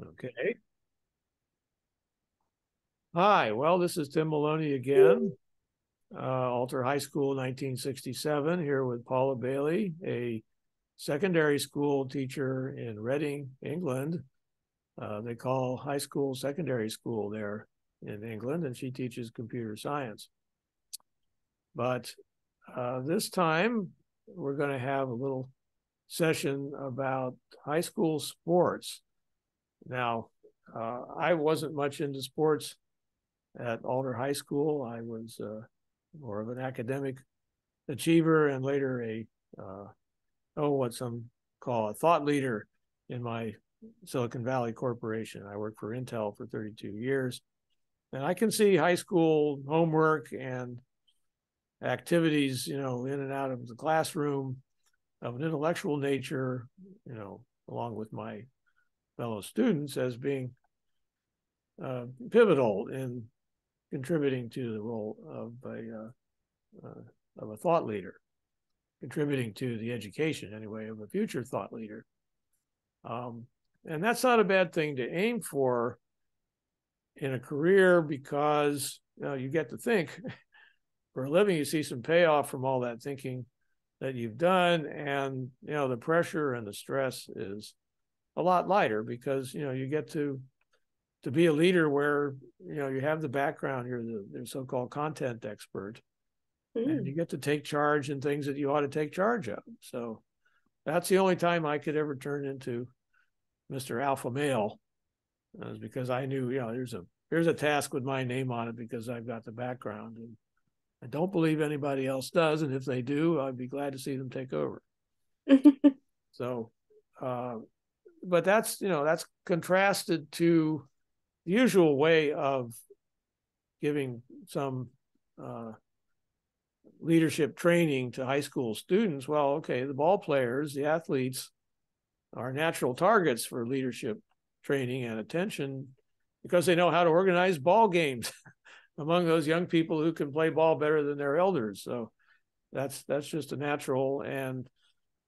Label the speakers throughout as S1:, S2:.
S1: Okay. Hi, well, this is Tim Maloney again, Alter High School, 1967, here with Paula Bailey, a secondary school teacher in Reading, England. They call high school secondary school there in England, and she teaches computer science. But this time, we're going to have a little session about high school sports. Now, I wasn't much into sports at Alder High School. I was more of an academic achiever and later what some call a thought leader in my Silicon Valley Corporation. I worked for Intel for 32 years. And I can see high school homework and activities, in and out of the classroom of an intellectual nature, along with my fellow students as being pivotal in contributing to the role of a thought leader, contributing to the education anyway of a future thought leader. And that's not a bad thing to aim for in a career because you get to think for a living. You see some payoff from all that thinking that you've done, and the pressure and the stress is a lot lighter because you get to be a leader where you have the background, you're the so-called content expert, and you get to take charge in things that you ought to take charge of. So that's the only time I could ever turn into Mr. Alpha Male, is because I knew there's a task with my name on it because I've got the background, and I don't believe anybody else does, and if they do, I'd be glad to see them take over. So but that's contrasted to the usual way of giving some leadership training to high school students. Well, okay, the ball players, the athletes are natural targets for leadership training and attention because they know how to organize ball games among those young people who can play ball better than their elders. So that's just a natural, and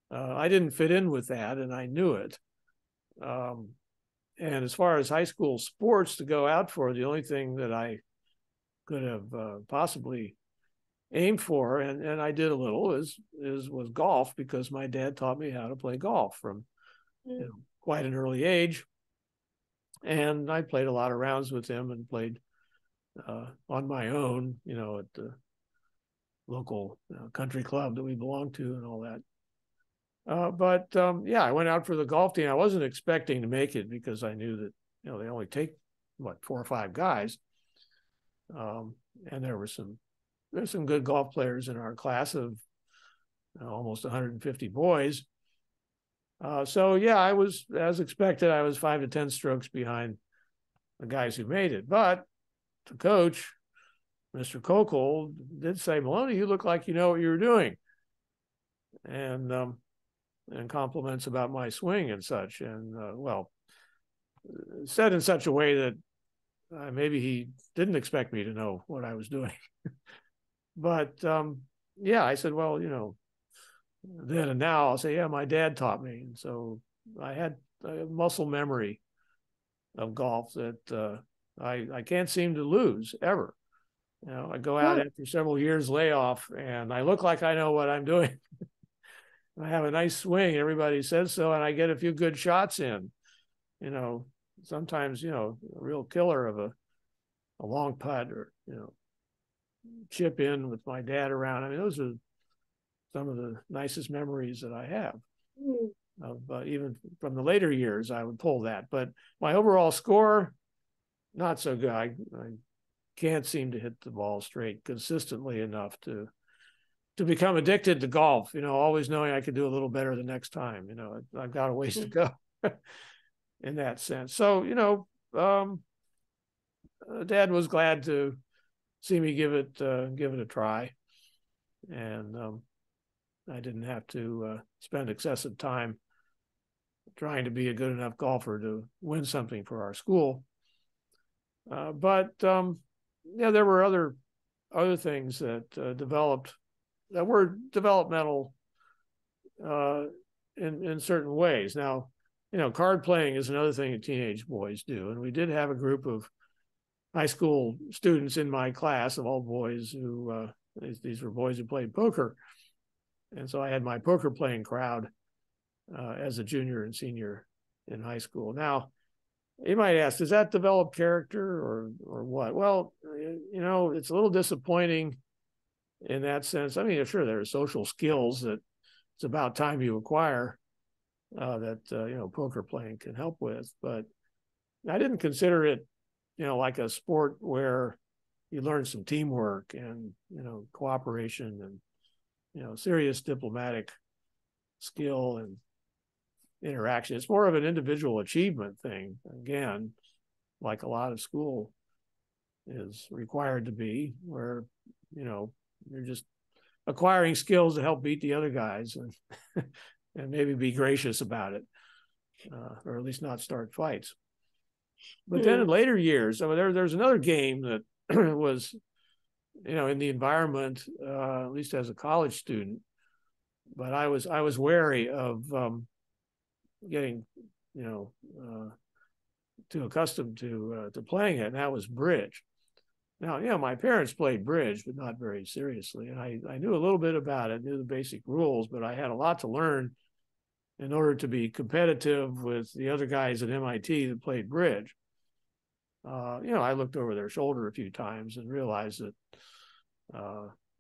S1: I didn't fit in with that, and I knew it. And as far as high school sports to go out for, the only thing that I could have possibly aimed for, and I did a little, was golf, because my dad taught me how to play golf from quite an early age. And I played a lot of rounds with him and played on my own, at the local country club that we belonged to and all that. But I went out for the golf team. I wasn't expecting to make it because I knew that they only take 4 or 5 guys, and there's some good golf players in our class of almost 150 boys. I was, as expected, I was 5 to 10 strokes behind the guys who made it. But the coach, Mr. Kokel, did say, "Maloney, you look like you know what you were doing," and compliments about my swing and such, and said in such a way that maybe he didn't expect me to know what I was doing. But I said, well, then and now I'll say, yeah, my dad taught me. And so I had a muscle memory of golf that I can't seem to lose ever. I go out after several years layoff and I look like I know what I'm doing. I have a nice swing. Everybody says so. And I get a few good shots in, sometimes, a real killer of a long putt or, chip in with my dad around. I mean, those are some of the nicest memories that I have of even from the later years. I would pull that, but my overall score, not so good. I can't seem to hit the ball straight consistently enough to become addicted to golf, always knowing I could do a little better the next time. I've got a ways to go in that sense. So, Dad was glad to see me give it a try. And I didn't have to spend excessive time trying to be a good enough golfer to win something for our school. But there were other things that developed that were developmental in certain ways. Now, card playing is another thing that teenage boys do. And we did have a group of high school students in my class of all boys who, these were boys who played poker. And so I had my poker playing crowd as a junior and senior in high school. Now, you might ask, does that develop character or what? Well, it's a little disappointing in that sense. I mean, sure, there are social skills that it's about time you acquire that poker playing can help with, but I didn't consider it like a sport where you learn some teamwork and cooperation and serious diplomatic skill and interaction. It's more of an individual achievement thing, again, like a lot of school is required to be, where you're just acquiring skills to help beat the other guys and and maybe be gracious about it, or at least not start fights. But then in later years, there's another game that was, in the environment, at least as a college student, but I was wary of getting, too accustomed to playing it, and that was bridge. Now, my parents played bridge, but not very seriously, and I knew a little bit about it, knew the basic rules, but I had a lot to learn in order to be competitive with the other guys at MIT that played bridge. I looked over their shoulder a few times and realized that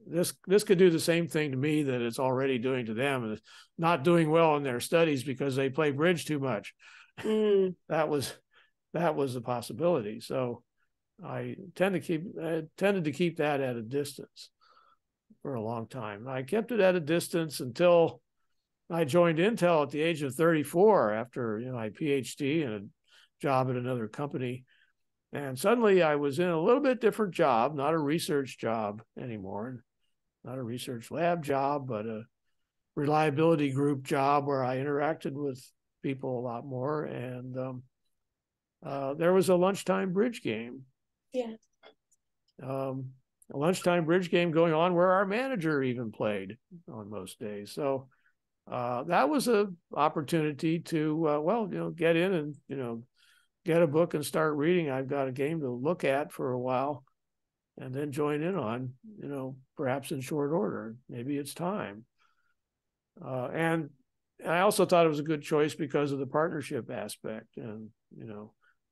S1: this could do the same thing to me that it's already doing to them, and not doing well in their studies because they play bridge too much. That was a possibility. So I tended to keep that at a distance for a long time. I kept it at a distance until I joined Intel at the age of 34 after my PhD and a job at another company. And suddenly I was in a little bit different job, not a research job anymore, not a research lab job, but a reliability group job where I interacted with people a lot more. And there was a lunchtime bridge game.
S2: Yeah.
S1: A lunchtime bridge game going on where our manager even played on most days. So that was an opportunity to, get in and, get a book and start reading. I've got a game to look at for a while and then join in on, perhaps in short order. Maybe it's time. And I also thought it was a good choice because of the partnership aspect. And,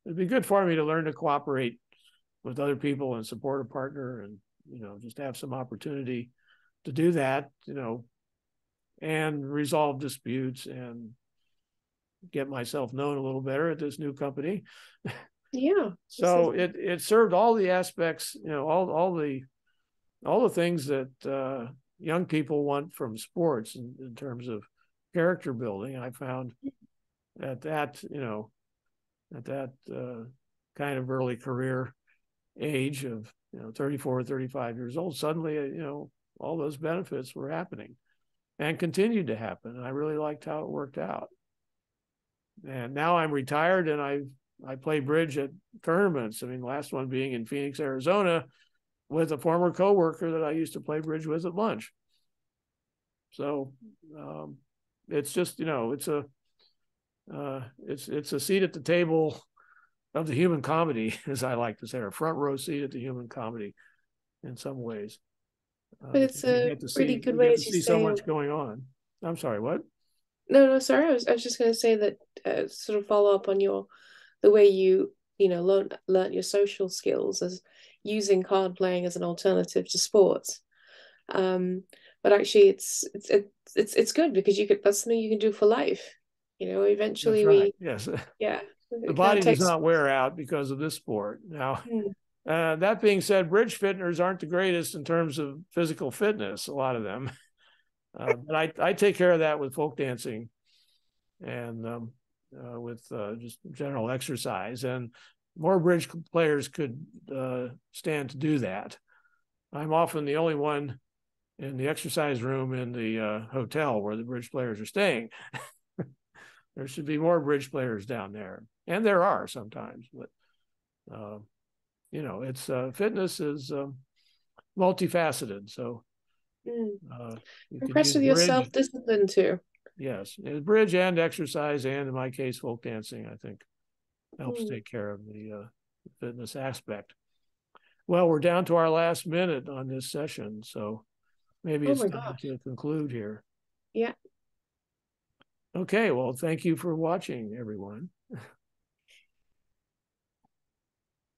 S1: it'd be good for me to learn to cooperate with other people and support a partner and, just have some opportunity to do that, and resolve disputes and get myself known a little better at this new company.
S2: Yeah.
S1: So it served all the aspects, all the things that young people want from sports in terms of character building. I found at that kind of early career age of 34 or 35 years old, suddenly all those benefits were happening and continued to happen. And I really liked how it worked out. And now I'm retired and I play bridge at tournaments. I mean, the last one being in Phoenix, Arizona, with a former coworker that I used to play bridge with at lunch. So it's just, it's a seat at the table of the human comedy, as I like to say, or front row seat at the human comedy in some ways.
S2: But it's a really good way to
S1: see so much going on. I'm sorry, what?
S2: No, sorry. I was just going to say that sort of follow up on the way you learn your social skills as using card playing as an alternative to sports. But actually, it's good because that's something you can do for life. Eventually
S1: That's right. Yes.
S2: Yeah.
S1: The body does not wear out because of this sport. Now, that being said, bridge fitters aren't the greatest in terms of physical fitness, a lot of them. But I take care of that with folk dancing and with just general exercise. And more bridge players could stand to do that. I'm often the only one in the exercise room in the hotel where the bridge players are staying. There should be more bridge players down there. And there are sometimes. But, it's fitness is multifaceted. So
S2: impressed with your self-discipline too.
S1: Yes, bridge and exercise, and in my case, folk dancing, I think helps
S2: Mm.
S1: take care of the fitness aspect. Well, we're down to our last minute on this session, so maybe
S2: Oh
S1: it's
S2: my
S1: time
S2: gosh.
S1: to conclude here.
S2: Yeah.
S1: Okay, well, thank you for watching, everyone.